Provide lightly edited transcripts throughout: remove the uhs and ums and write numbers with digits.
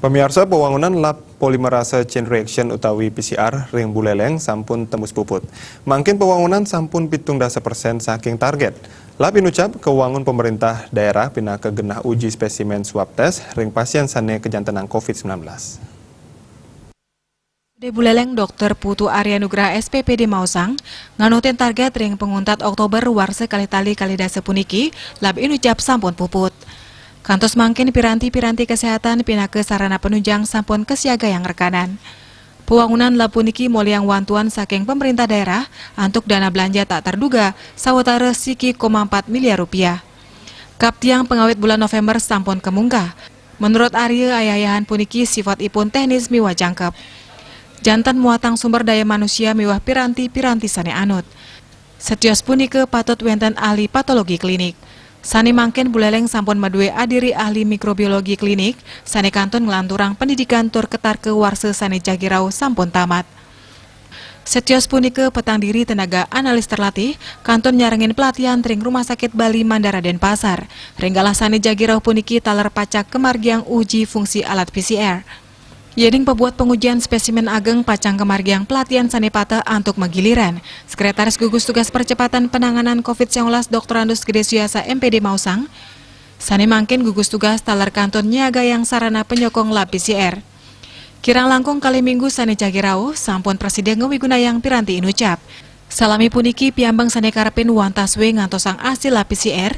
Pemirsa, pembangunan lab polimerase chain reaction utawi PCR ring Buleleng sampun tembus puput. Mangkin pembangunan sampun 70% saking target. Lab inucap keuangan pemerintah daerah pina kegenah uji spesimen swab test ring pasien sane kejantenan COVID-19. Di Buleleng, Dr. Putu Arya Nugraha SPPD Mausang nganutin target ring penguntat Oktober warse kali-tali kalidase puniki lab inucap sampun puput. Kantos mangkin piranti-piranti kesehatan pinake sarana penunjang sampun kesiaga yang rekanan. Pembangunan lab puniki moliang wantuan saking pemerintah daerah untuk dana belanja tak terduga sawetara Rp4 miliar. Kaptiang pengawit bulan November sampun kemunggah. Menurut Arya, ayayahan puniki sifat ipun teknis miwah jangkep. Jantan muatang sumber daya manusia miwah piranti-piranti sane anut. Setios punike patut wenten ahli patologi klinik. Sani mangkin Buleleng sampun madue adiri ahli mikrobiologi klinik, sani kantun ngelanturang pendidikan tur ketar ke warse sani Jagirau sampun tamat. Setios punike petang diri tenaga analis terlatih, kantun nyarengin pelatihan ring Rumah Sakit Bali Mandara Denpasar. Ringgalah sani Jagirau puniki taler pacak kemargiang uji fungsi alat PCR. Yeding pebuat pengujian spesimen ageng pacang kemargiang pelatihan sanepata untuk menggiliran. Sekretaris Gugus Tugas Percepatan Penanganan COVID-19 Dr. Andus Gede Suyasa MPD Mausang, sane mangkin gugus tugas talar kanton nyaga yang sarana penyokong lab PCR. Kirang langkung kali minggu sane Jagirau, sampun Presiden Ngewigunayang piranti inucap. Salami puniki piambang sane karepin wantaswe ngantosang hasil lab PCR,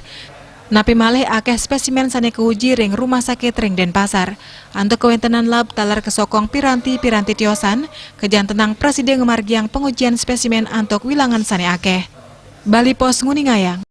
napi malih akeh spesimen sane keuji ring Rumah Sakit ring Denpasar. Untuk kewentenan lab talar kesokong piranti-piranti tiosan, kejantenang Presiden ngemargiang pengujian spesimen antok wilangan sane akeh. Bali Pos Nguningayang.